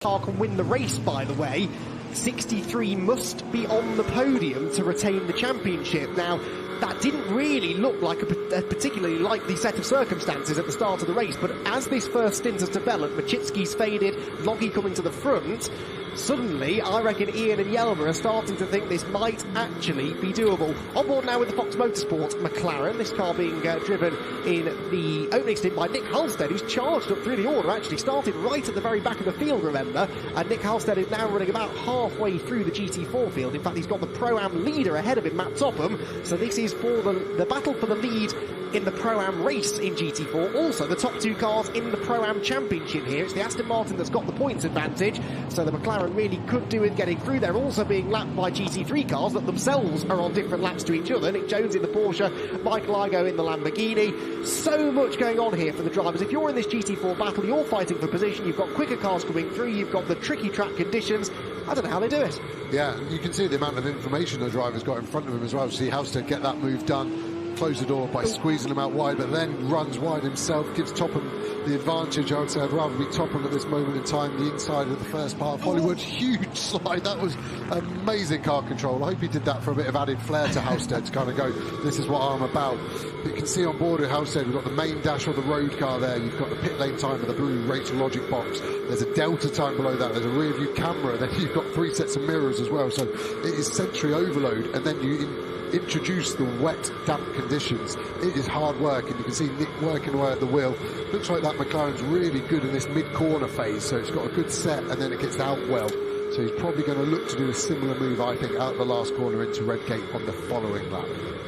car can win the race, by the way. 63 must be on the podium to retain the championship. Now, that didn't really look like a particularly likely set of circumstances at the start of the race, but as this first stint has developed, Machitsky's faded, Loggy coming to the front, suddenly I reckon Ian and Yelmer are starting to think this might actually be doable. On board now with the Fox Motorsport McLaren, this car being driven in the opening stint by Nick Halstead, who's charged up through the order, actually started right at the very back of the field, remember, and Nick Halstead is now running about halfway through the GT4 field. In fact, he's got the Pro-Am leader ahead of him, Matt Topham, so this is for the battle for the lead in the Pro-Am race in GT4. Also, the top two cars in the Pro-Am Championship here. It's the Aston Martin that's got the points advantage, so the McLaren really could do with getting through. They're also being lapped by GT3 cars that themselves are on different laps to each other. Nick Jones in the Porsche, Michael Igo in the Lamborghini. So much going on here for the drivers. If you're in this GT4 battle, you're fighting for position. You've got quicker cars coming through. You've got the tricky track conditions. I don't know how they do it. Yeah, you can see the amount of information the driver's got in front of him as well. See Halstead get that move done, close the door by squeezing him out wide, but then runs wide himself, gives Topham the advantage. I would say I'd rather be Topham at this moment in time, the inside of the first part of Hollywood. Huge slide, that was amazing car control. I hope he did that for a bit of added flair to Halstead to kind of go, this is what I'm about. But you can see on board with Halstead, we've got the main dash of the road car there, you've got the pit lane time of the blue race logic box, there's a delta time below that, there's a rear view camera, then you've got 3 sets of mirrors as well, so it is sensory overload, and then you introduce the wet, damp conditions. It is hard work, and you can see Nick working away at the wheel. Looks like that McLaren's really good in this mid-corner phase, so it's got a good set, and then it gets out well. So he's probably going to look to do a similar move, I think, out the last corner into Redgate on the following lap.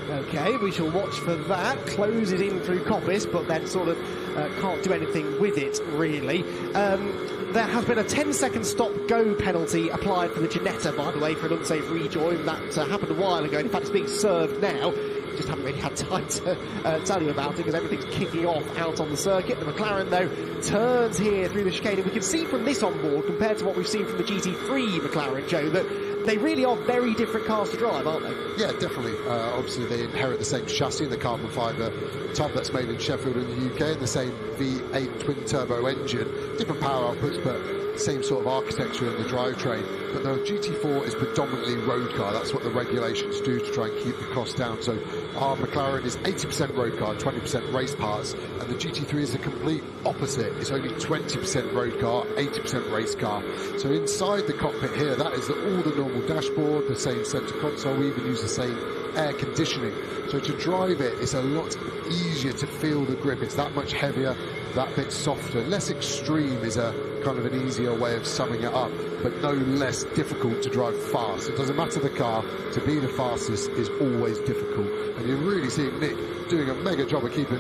Okay, we shall watch for that. Close it in through Coppice, but then sort of can't do anything with it, really. There has been a 10-second stop-go penalty applied for the Ginetta, by the way, for an unsafe rejoin. That happened a while ago. In fact, it's being served now. Just haven't really had time to tell you about it because everything's kicking off out on the circuit. The McLaren, though, turns here through the chicane. And we can see from this onboard, compared to what we've seen from the GT3 McLaren, Joe, that they really are very different cars to drive, aren't they? Yeah, definitely. Obviously, they inherit the same chassis, the carbon fibre tub that's made in Sheffield in the UK, and the same V8 twin-turbo engine. Different power outputs, but same sort of architecture in the drivetrain. But the GT4 is predominantly road car. That's what the regulations do to try and keep the cost down. So our McLaren is 80% road car, 20% race parts, and the GT3 is the complete opposite. It's only 20% road car, 80% race car. So inside the cockpit here, that is all the normal dashboard, the same center console. We even use the same air conditioning. So to drive it, it's a lot easier to feel the grip. It's that much heavier, that bit softer. Less extreme is a kind of an easier way of summing it up, but no less difficult to drive fast. It doesn't matter the car, to be the fastest is always difficult. And you're really seeing Nick doing a mega job of keeping,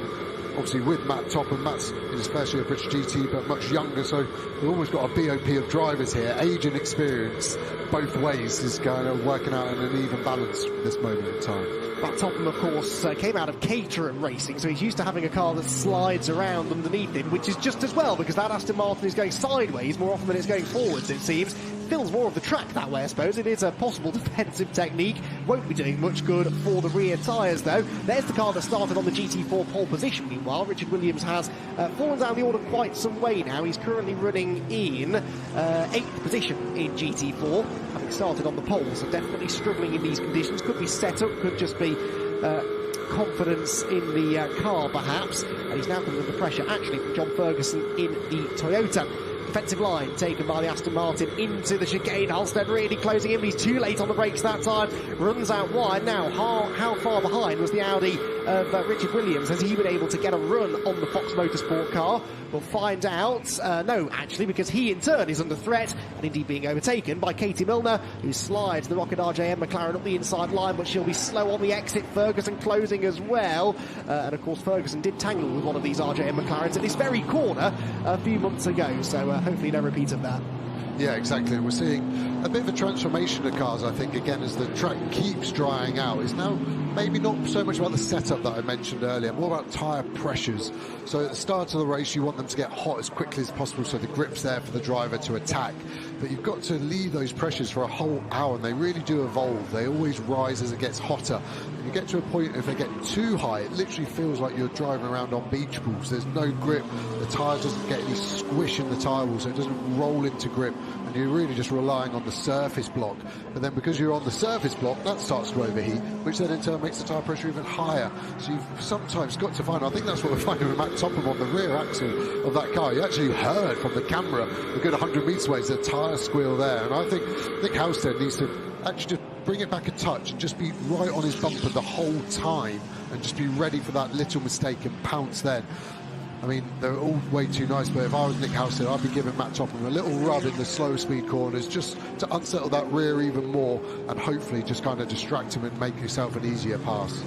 obviously with Matt Topham. Matt's in his first year of British GT, but much younger, so we've almost got a BOP of drivers here. Age and experience, both ways, is kind of working out in an even balance at this moment in time. Matt Topham, of course, came out of Caterham Racing, so he's used to having a car that slides around underneath him, which is just as well, because that Aston Martin is going sideways more often than it's going forwards, it seems. Fills more of the track that way, I suppose. It is a possible defensive technique. Won't be doing much good for the rear tyres, though. There's the car that started on the GT4 pole position, meanwhile. Richard Williams has fallen down the order quite some way now. He's currently running in 8th position in GT4, having started on the pole, so definitely struggling in these conditions. Could be set up, could just be confidence in the car, perhaps. And he's now coming under pressure, actually, from John Ferguson in the Toyota. Defensive line taken by the Aston Martin into the chicane. Halstead really closing in. He's too late on the brakes that time. Runs out wide. Now, how far behind was the Audi of Richard Williams? Has he been able to get a run on the Fox Motorsport car? We'll find out. No, actually, because he in turn is under threat and indeed being overtaken by Katie Milner, who slides the Rocket RJM McLaren up the inside line, but she'll be slow on the exit. Ferguson closing as well. And of course, Ferguson did tangle with one of these RJM McLarens at this very corner a few months ago. So hopefully no repeat of that. Yeah, exactly. We're seeing a bit of a transformation of cars, I think, again, as the track keeps drying out. It's now maybe not so much about the setup that I mentioned earlier, more about tyre pressures. So at the start of the race, you want them to get hot as quickly as possible so the grip's there for the driver to attack. But you've got to leave those pressures for a whole hour, and they really do evolve. They always rise as it gets hotter. And you get to a point, if they get too high, it literally feels like you're driving around on beach balls. There's no grip. The tyre doesn't get any squish in the tyre wall, so it doesn't roll into grip. And you're really just relying on the surface block. But then because you're on the surface block, that starts to overheat, which then in turn makes the tyre pressure even higher. So you've sometimes got to find, I think that's what we're finding with Matt Topham on the rear axle of that car. You actually heard from the camera a good 100 metres away, there's a tyre squeal there. And I think Nick Halstead needs to actually just bring it back a touch and just be right on his bumper the whole time and just be ready for that little mistake and pounce then. I mean, they're all way too nice, but if I was Nick Halstead, I'd be giving Matt Topham a little rub in the slow speed corners just to unsettle that rear even more and hopefully just kind of distract him and make yourself an easier pass.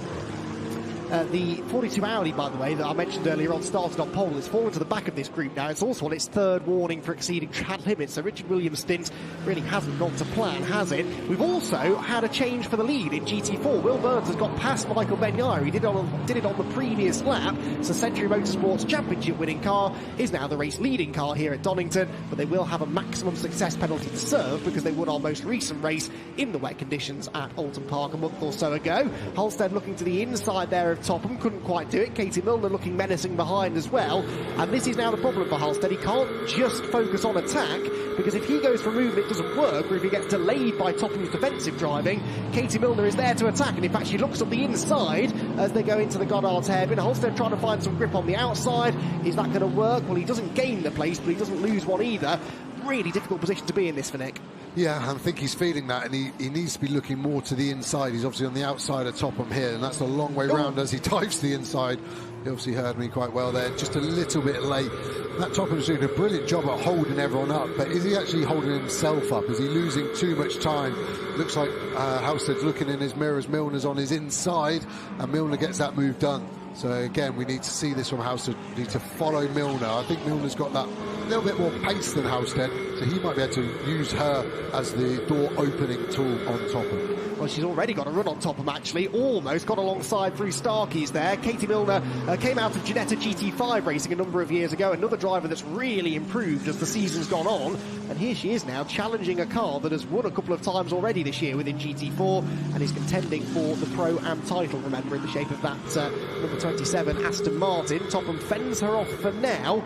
The 42 Audi, by the way, that I mentioned earlier on, started on pole. It's fallen to the back of this group now. It's also on its third warning for exceeding track limits. So Richard Williams' stint really hasn't gone to plan, has it? We've also had a change for the lead in GT4. Will Burns has got past Michael Benyari. He did it on the previous lap. So Century Motorsports Championship winning car is now the race leading car here at Donington, but they will have a maximum success penalty to serve because they won our most recent race in the wet conditions at Alton Park a month or so ago. Halstead looking to the inside there of Topham, couldn't quite do it. Katie Milner looking menacing behind as well, and this is now the problem for Halstead. He can't just focus on attack, because if he goes for a move and it doesn't work, or if he gets delayed by Topham's defensive driving, Katie Milner is there to attack, and in fact she looks on the inside as they go into the Goddard's hairpin. Halstead trying to find some grip on the outside. Is that going to work? Well, he doesn't gain the place, but he doesn't lose one either. Really difficult position to be in this for Nick. Yeah, I think he's feeling that, and he needs to be looking more to the inside. He's obviously on the outside of Topham here, and that's a long way round as he dives to the inside. He obviously heard me quite well there, just a little bit late. Matt Topham's doing a brilliant job at holding everyone up, but is he actually holding himself up? Is he losing too much time? Looks like Halstead's looking in his mirrors. Milner's on his inside, and Milner gets that move done. So again, we need to see this from Halstead. We need to follow Milner. I think Milner's got that little bit more pace than Halstead, so he might be able to use her as the door opening tool on Topham. Well, she's already got a run on Topham, actually. Almost got alongside through Starkey's there. Katie Milner came out of Ginetta GT5 racing a number of years ago. Another driver that's really improved as the season's gone on. And here she is now challenging a car that has won a couple of times already this year within GT4 and is contending for the Pro-Am title, remember, in the shape of that number 27 Aston Martin. Topham fends her off for now,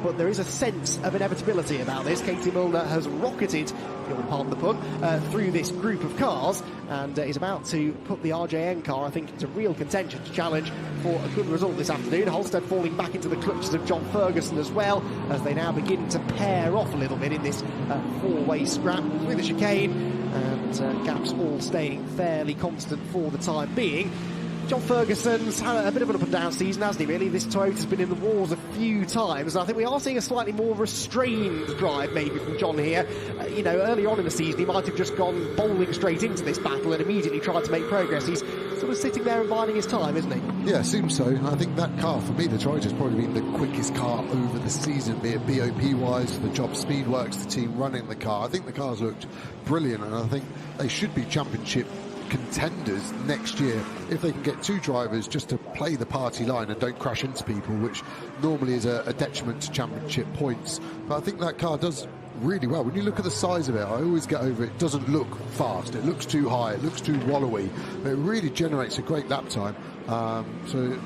but there is a sense of inevitability about this. Katie Milner has rocketed, if you'll pardon the pun, through this group of cars and is about to put the RJN car, I think, into real contention to challenge for a good result this afternoon. Halstead falling back into the clutches of John Ferguson as well, as they now begin to pair off a little bit in this four-way scrap through the chicane, and gaps all staying fairly constant for the time being. John Ferguson's had a bit of an up-and-down season, hasn't he, really? This Toyota's been in the wars a few times, and I think we are seeing a slightly more restrained drive, maybe, from John here. You know, early on in the season, he might have just gone bowling straight into this battle and immediately tried to make progress. He's sort of sitting there and biding his time, isn't he? Yeah, seems so. I think that car, for me, the Toyota's probably been the quickest car over the season, be it BOP-wise, the job speed works, the team running the car. I think the car's looked brilliant, and I think they should be championship contenders next year if they can get two drivers just to play the party line and don't crash into people, which normally is a detriment to championship points. But I think that car does really well. When you look at the size of it, I always get over it doesn't look fast, it looks too high, it looks too wallowy, but it really generates a great lap time. So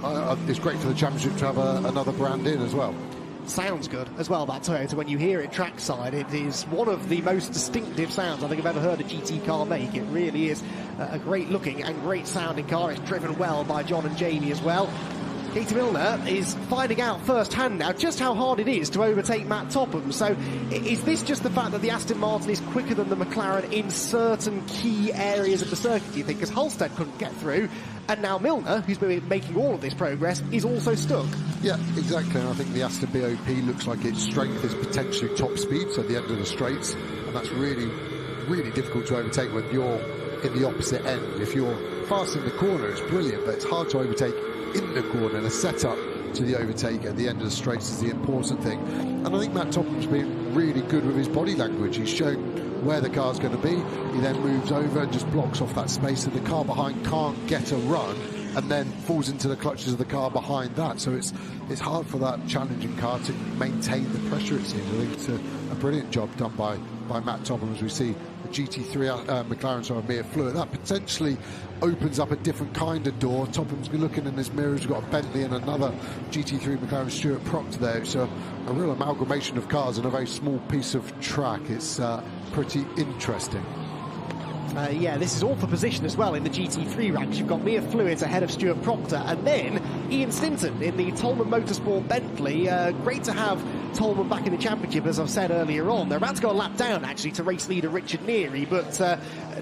it's great for the championship to have another brand in as well. Sounds good as well, that Toyota. When you hear it trackside, it is one of the most distinctive sounds I think I've ever heard a GT car make. It really is a great looking and great sounding car. It's driven well by John and Jamie as well. Katie Milner is finding out firsthand now just how hard it is to overtake Matt Topham. So is this just the fact that the Aston Martin is quicker than the McLaren in certain key areas of the circuit, do you think? Because Halstead couldn't get through, and now Milner, who's been making all of this progress, is also stuck. Yeah, exactly. And I think the Aston BOP looks like its strength is potentially top speed, so at the end of the straights, and that's really, really difficult to overtake when you're in the opposite end. If you're fast in the corner, it's brilliant, but it's hard to overtake in the corner. The setup to the overtake at the end of the straights is the important thing. And I think Matt Topham's been really good with his body language. He's shown where the car's going to be. He then moves over and just blocks off that space, so the car behind can't get a run, and then falls into the clutches of the car behind that. So it's hard for that challenging car to maintain the pressure, it seems. I think it's a brilliant job done by Matt Topham, as we see the GT3 McLaren, sorry, Mia Fluid. That potentially opens up a different kind of door. Topham's looking in his mirrors, we've got a Bentley and another GT3 McLaren Stuart Proctor there. It's a real amalgamation of cars on a very small piece of track. It's pretty interesting. Yeah, this is all for position as well in the GT3 ranks. You've got Mia Fluid ahead of Stuart Proctor, and then Ian Stinton in the Tolman Motorsport Bentley. Great to have Tolman back in the championship, as I've said earlier on. They're about to go a lap down, actually, to race leader Richard Neary, but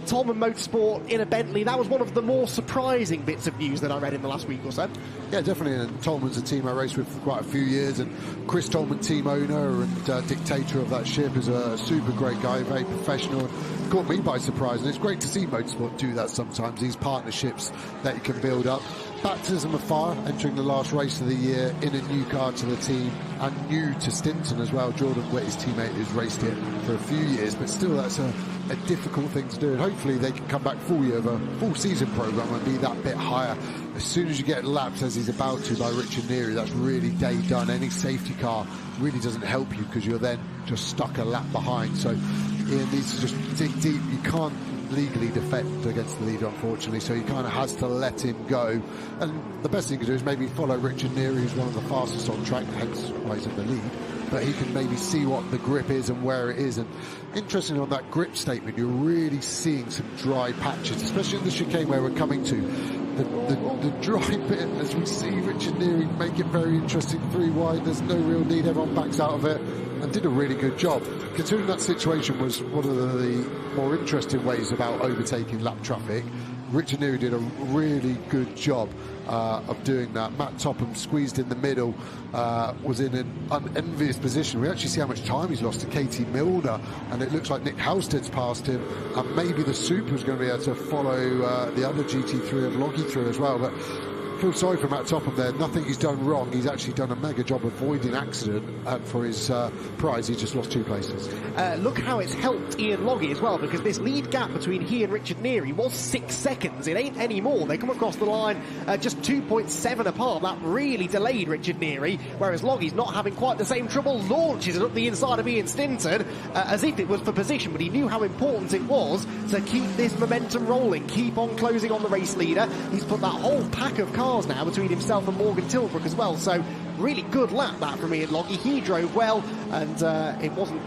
Tolman Motorsport in a Bentley, that was one of the more surprising bits of news that I read in the last week or so. Yeah, definitely, and Tolman's a team I raced with for quite a few years, and Chris Tolman, team owner and dictator of that ship, is a super great guy, very professional, and caught me by surprise. And it's great to see motorsport do that sometimes, these partnerships that you can build up. Baptism of fire, entering the last race of the year in a new car to the team, and new to Stinton as well. Jordan Witt, his teammate, who's raced it for a few years, but still that's a difficult thing to do, and hopefully they can come back full year of a full season programme and be that bit higher. As soon as you get lapped, as he's about to, by Richard Neary, that's really day done. Any safety car really doesn't help you, because you're then just stuck a lap behind. So Ian needs to just dig deep. You can't legally defend against the leader, unfortunately, so he kind of has to let him go. And the best thing to do is maybe follow Richard Neary, who's one of the fastest on track, hence why he's in the lead, but he can maybe see what the grip is and where it is. And interestingly, on that grip statement, you're really seeing some dry patches, especially in the chicane where we're coming to. The dry bit, as we see Richard Neary make it very interesting, 3 wide, there's no real need, everyone backs out of it, and did a really good job. Considering that situation was one of the more interesting ways about overtaking lap traffic, Richard Neary did a really good job of doing that. Matt Topham squeezed in the middle, was in an unenvious position. We actually see how much time he's lost to Katie Milner, and it looks like Nick Halstead's passed him, and maybe the Super's going to be able to follow the other GT3 of Loggy through as well. But I feel sorry for Matt Topham there. Nothing he's done wrong. He's actually done a mega job avoiding accident, and for his prize, he just lost 2 places. Look how it's helped Ian Loggy as well, because this lead gap between he and Richard Neary was 6 seconds. It ain't any more. They come across the line just 2.7 apart. That really delayed Richard Neary, whereas Loggy's not having quite the same trouble, launches it up the inside of Ian Stinton as if it was for position, but he knew how important it was to keep this momentum rolling, keep on closing on the race leader. He's put that whole pack of cars now between himself and Morgan Tilbrook as well, so really good lap that from Ian Loggy. He drove well, and it wasn't